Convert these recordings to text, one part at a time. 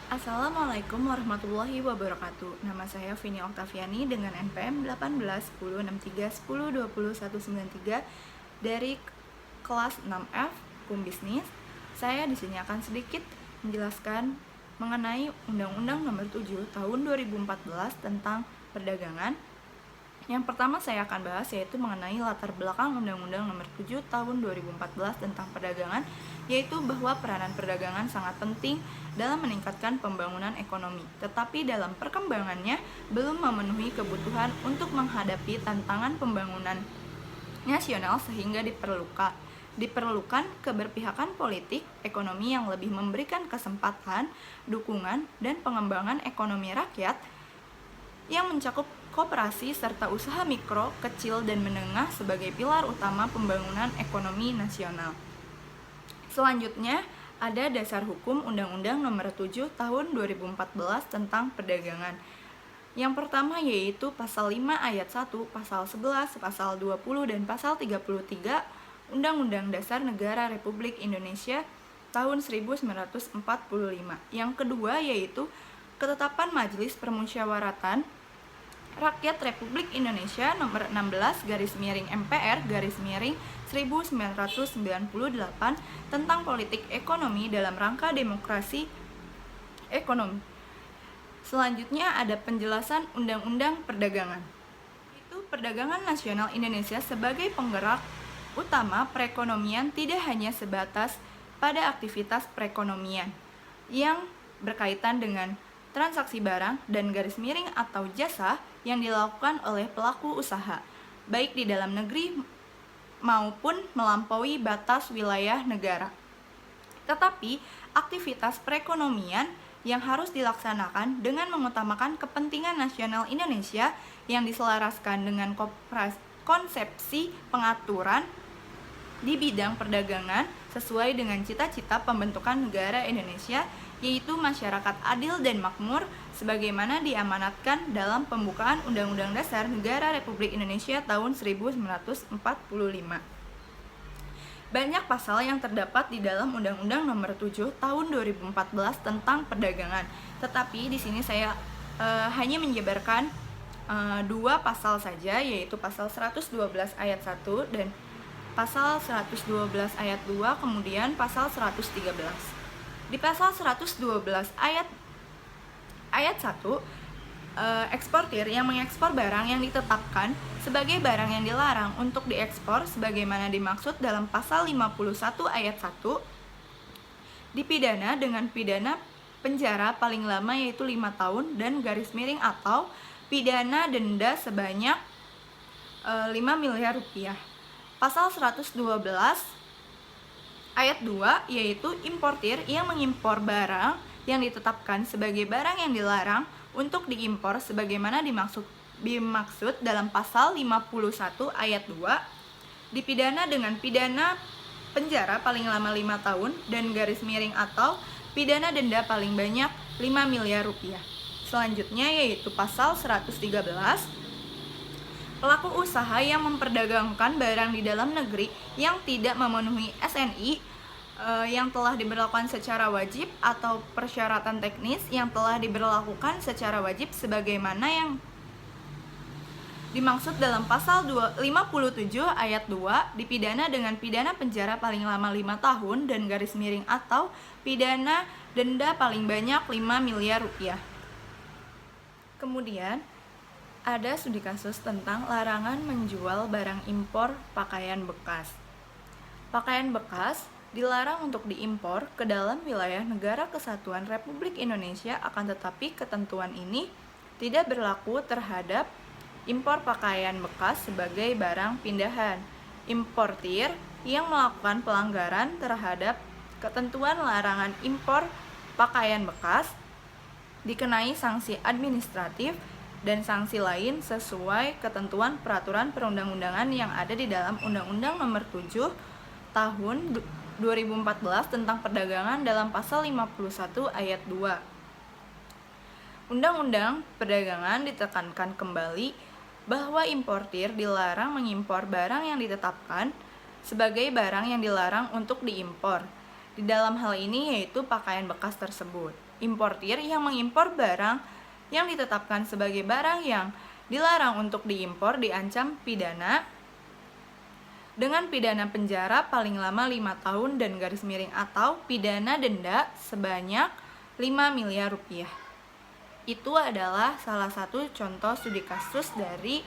Assalamualaikum warahmatullahi wabarakatuh. Nama saya Vini Oktaviani dengan NPM 18 1063 10 20 193 dari kelas 6F Hukum Bisnis. Saya di sini akan sedikit menjelaskan mengenai Undang-Undang Nomor 7 Tahun 2014 tentang perdagangan. Yang pertama saya akan bahas yaitu mengenai latar belakang Undang-Undang Nomor 7 Tahun 2014 tentang perdagangan, yaitu bahwa peranan perdagangan sangat penting dalam meningkatkan pembangunan ekonomi, tetapi dalam perkembangannya belum memenuhi kebutuhan untuk menghadapi tantangan pembangunan nasional sehingga diperlukan keberpihakan politik ekonomi yang lebih memberikan kesempatan, dukungan, dan pengembangan ekonomi rakyat yang mencakup koperasi serta usaha mikro, kecil, dan menengah sebagai pilar utama pembangunan ekonomi nasional. Selanjutnya, ada dasar hukum Undang-Undang Nomor 7 Tahun 2014 tentang perdagangan. Yang pertama yaitu Pasal 5 Ayat 1, Pasal 11, Pasal 20, dan Pasal 33 Undang-Undang Dasar Negara Republik Indonesia tahun 1945. Yang kedua yaitu Ketetapan Majelis Permusyawaratan Rakyat Republik Indonesia Nomor 16/MPR/1998 tentang politik ekonomi dalam rangka demokrasi ekonomi. Selanjutnya ada penjelasan Undang-Undang Perdagangan. Itu perdagangan nasional Indonesia sebagai penggerak utama perekonomian tidak hanya sebatas pada aktivitas perekonomian yang berkaitan dengan transaksi barang dan garis miring atau jasa yang dilakukan oleh pelaku usaha, baik di dalam negeri maupun melampaui batas wilayah negara. Tetapi, aktivitas perekonomian yang harus dilaksanakan dengan mengutamakan kepentingan nasional Indonesia yang diselaraskan dengan konsepsi pengaturan di bidang perdagangan sesuai dengan cita-cita pembentukan negara Indonesia, yaitu masyarakat adil dan makmur sebagaimana diamanatkan dalam pembukaan Undang-Undang Dasar Negara Republik Indonesia tahun 1945. Banyak pasal yang terdapat di dalam Undang-Undang Nomor 7 Tahun 2014 tentang perdagangan. Tetapi di sini saya hanya menjabarkan dua pasal saja, yaitu pasal 112 ayat 1 dan pasal 112 ayat 2, kemudian pasal 113. Di pasal 112 ayat 1, eksportir yang mengekspor barang yang ditetapkan sebagai barang yang dilarang untuk diekspor sebagaimana dimaksud dalam pasal 51 ayat 1 dipidana dengan pidana penjara paling lama yaitu 5 tahun dan garis miring atau pidana denda sebanyak 5 miliar rupiah. Pasal 112 ayat 2 yaitu importir yang mengimpor barang yang ditetapkan sebagai barang yang dilarang untuk diimpor sebagaimana dimaksud dalam pasal 51 ayat 2 dipidana dengan pidana penjara paling lama 5 tahun dan garis miring atau pidana denda paling banyak 5 miliar rupiah. Selanjutnya yaitu pasal 113, pelaku usaha yang memperdagangkan barang di dalam negeri yang tidak memenuhi SNI yang telah diberlakukan secara wajib atau persyaratan teknis yang telah diberlakukan secara wajib sebagaimana yang dimaksud dalam pasal 57 ayat 2 dipidana dengan pidana penjara paling lama 5 tahun dan garis miring atau pidana denda paling banyak 5 miliar rupiah. Kemudian ada studi kasus tentang larangan menjual barang impor pakaian bekas. Pakaian bekas dilarang untuk diimpor ke dalam wilayah Negara Kesatuan Republik Indonesia, akan tetapi ketentuan ini tidak berlaku terhadap impor pakaian bekas sebagai barang pindahan. Importir yang melakukan pelanggaran terhadap ketentuan larangan impor pakaian bekas dikenai sanksi administratif dan sanksi lain sesuai ketentuan peraturan perundang-undangan yang ada di dalam Undang-Undang Nomor 7 Tahun 2014 tentang perdagangan dalam pasal 51 ayat 2. Undang-Undang Perdagangan ditekankan kembali bahwa importir dilarang mengimpor barang yang ditetapkan sebagai barang yang dilarang untuk diimpor. Di dalam hal ini yaitu pakaian bekas tersebut. importir yang mengimpor barang yang ditetapkan sebagai barang yang dilarang untuk diimpor diancam pidana dengan pidana penjara paling lama 5 tahun dan atau pidana denda sebanyak 5 miliar rupiah. Itu adalah salah satu contoh studi kasus dari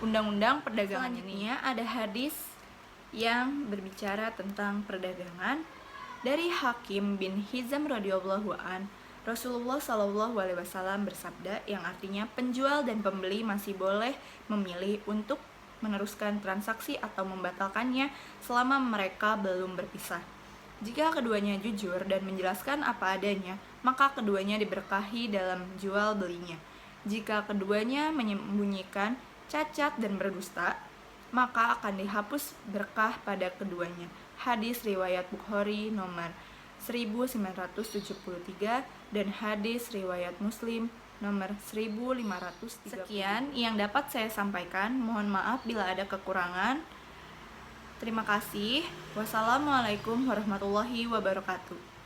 Undang-Undang Perdagangan ini. Ada hadis yang berbicara tentang perdagangan dari Hakim bin Hizam radhiyallahu an. Rasulullah Shallallahu alaihi wasallam bersabda yang artinya penjual dan pembeli masih boleh memilih untuk meneruskan transaksi atau membatalkannya selama mereka belum berpisah. Jika keduanya jujur dan menjelaskan apa adanya, maka keduanya diberkahi dalam jual belinya. Jika keduanya menyembunyikan, cacat dan berdusta, maka akan dihapus berkah pada keduanya. Hadis riwayat Bukhari nomor 1973 dan hadis riwayat Muslim nomor 1530. Sekian yang dapat saya sampaikan. Mohon maaf bila ada kekurangan. Terima kasih. Wassalamualaikum warahmatullahi wabarakatuh.